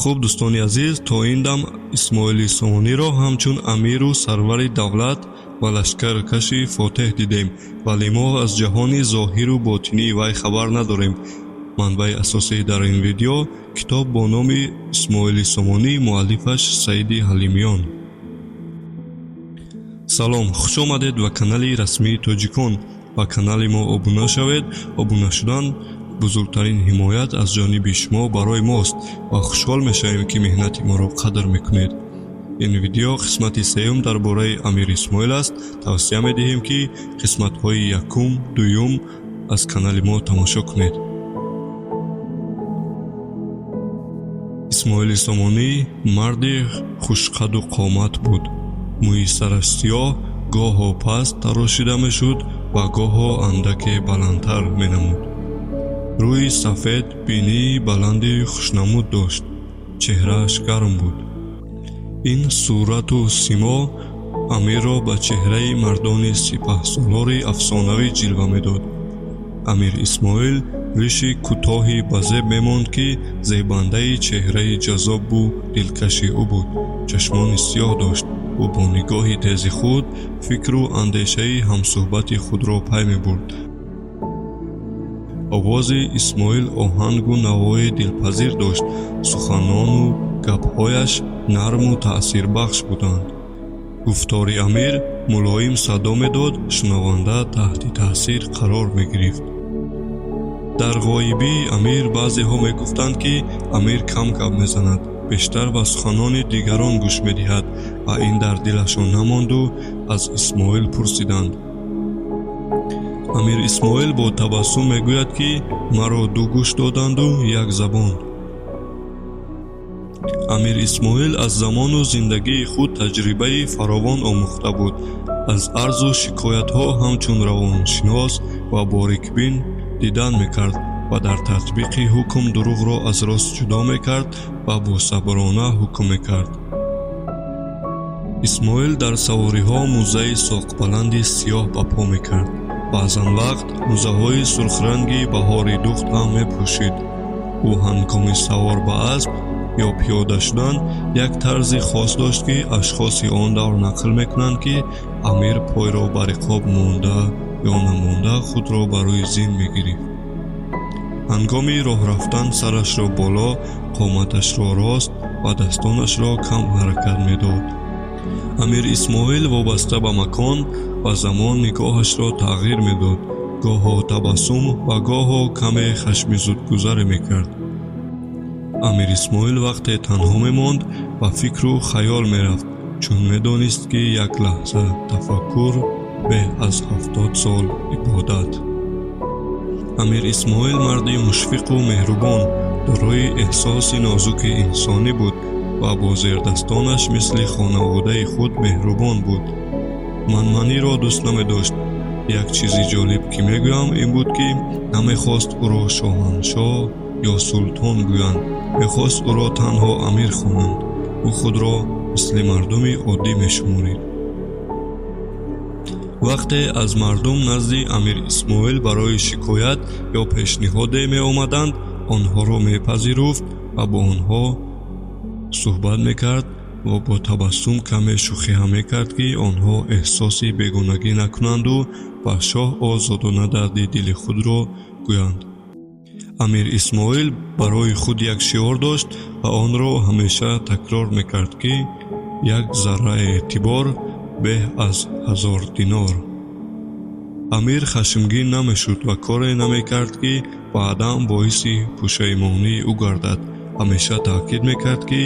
хуб дӯстони азиз, то ин дам исмоили сомониро ҳамчун амиру сарвари давлат ва лашкаркаши фотеҳ дидем, вале мо аз ҷаҳони зоҳиру ботинии вай хабар надорем. манбаи асосии дар ин видео китоб бо номи Исмоили Сомонӣ, муаллифаш Саиди Ҳалимиён. салом, хуш омадед ба канали расмии тоҷикон. ба канали мо обуна шавед. обуна шудан бузургтарин ҳимоят аз ҷониби шумо барои мост ва хушҳол мешавем ки меҳнати моро қадр мекунед. ин видео қисмати сеюм дар бораи Амир Исмоил аст. тавсия медиҳем ки қисматҳои якум, дуюм аз канали мо тамошо кунед. исмоили Сомонӣ марди хушқаду қомат буд. мӯи сараш сиёҳ гоҳо паст тарошида мешуд ва гоҳо андаке баландтар менамуд. рӯи сафед, бинии баланди хушнамуд дошт. чеҳрааш гарм буд. ин сурату симо Амирро ба чеҳраи мардони сипаҳсолори афсонавӣ ҷилва медод. Амир Исмоил риши кӯтоҳи ба зеб мемонд ки зебандаи чеҳраи ҷаззобу дилкаши ӯ буд. чашмони сиёҳ дошт. ӯ бо нигоҳи тези худ фикру андешаи ҳамсӯҳбати худро пай мебурд. овози Исмоил оҳангу навои дилпазир дошт. суханону гапҳояш нарму таъсирбахш буданд. гуфтори Амир мулоим садо медод, шунаванда таҳти таъсир қарор мегирифт. дар ғоибии Амир баъзеҳо мегуфтанд ки Амир кам гап мезанад, бештар ба суханони дигарон гӯш медиҳад ва ин дар дилашон намонду аз Исмоил пурсиданд. Амир Исмоил бо табассум мегӯяд ки маро ду гӯш доданду як забон. Амир Исмоил аз замону зиндагии худ таҷрибаи фаровон омӯхта буд. аз арзу шикоятҳо ҳамчун равоншинос ва борикбин дидан мекард ва дар татбиқи ҳукм дурӯғро аз рост ҷудо мекард ва босаброна ҳукм мекард. Исмоил дар савориҳо мӯзаи соқбаланди сиёҳ ба по мекард. баъзан вақт мӯзаҳои сурхранги баҳори духт ҳам мепӯшид. ӯ ҳангоми савор ба асп ё пиёда шудан як тарзи хос дошт ки ашхоси он давр нақл мекунанд ки Амир пойро ба риқоб монда ё намонда худро ба рӯи зин мегирифт. ҳангоми роҳ рафтан сарашро боло, қоматашро рост ва дастонашро кам ҳаракат медод. Амир Исмоил вобаста ба макон ва замон нигоҳашро тағйир медод. гоҳо табассум ва гоҳо каме хашми зудгузаре мекард. Амир Исмоил вақте танҳо мемонд ба фикру хаёл мерафт, чун медонист ки як лаҳза тафаккур беҳ аз 70 сол ибодат. Амир Исмоил марди мушфиқу меҳрубон, дорои эҳсоси нозуки инсонӣ буд ва бо зердастонаш мисли хонаводаи худ меҳрубон буд. манманиро дӯст намедошт. як чизи ҷолиб ки мегӯям ин буд ки намехост ӯро шоҳаншоҳ ё султон гӯянд, мехост ӯро танҳо амир хонанд. ӯ худро мисли мардуми оддӣ мешуморид. вақте аз мардум назди Амир Исмоил барои шикоят ё пешниҳоде меомаданд, онҳоро мепазируфт ва бо онҳо суҳбат мекард ва бо табассум каме шӯхӣ ҳам мекард ки онҳо эҳсоси бегонагӣ накунанду ба шоҳ озодона дарди дили худро гӯянд. Амир Исмоил барои худ як шиор дошт ва онро ҳамеша такрор мекард ки як зарраи эътибор беҳ аз 1000 динор. Амир хашмгин намешуд ва коре намекард ки баъдан боиси пушаймонии ӯ гардад. ҳамеша таъкид мекард ки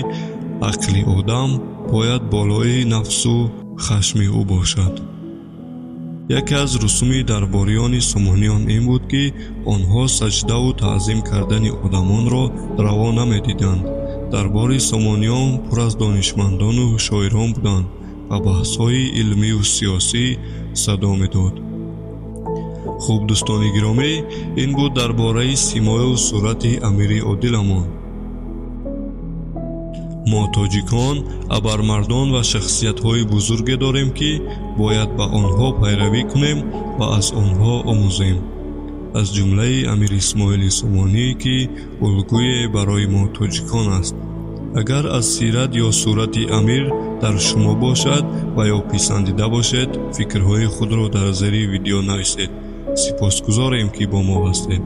ақли одам бояд болои нафсу хашми ӯ бошад. яке аз русуми дарбориёни Сомониён ин буд ки онҳо саҷдаву таъзим кардани одамонро раво намедиданд. дарбори Сомониён пур аз донишмандону шоирон буданд ва баҳсҳои илмию сиёсӣ садо медод. хуб дӯстони гиромӣ, ин буд дар бораи симою сурати Амири одиламон. мо тоҷикон абармардон ва шахсиятҳои бузурге дорем ки бояд ба онҳо пайравӣ кунем ва аз онҳо омӯзем. аз ҷумлаи Амир Исмоили Сомонӣ ки улгӯе барои мо тоҷикон аст. агар аз сират ё сурати амир дар шумо бошад ва ё писандида бошед, фикрҳои худро дар зери видео нависед. сипосгузорем ки бо мо ҳастед.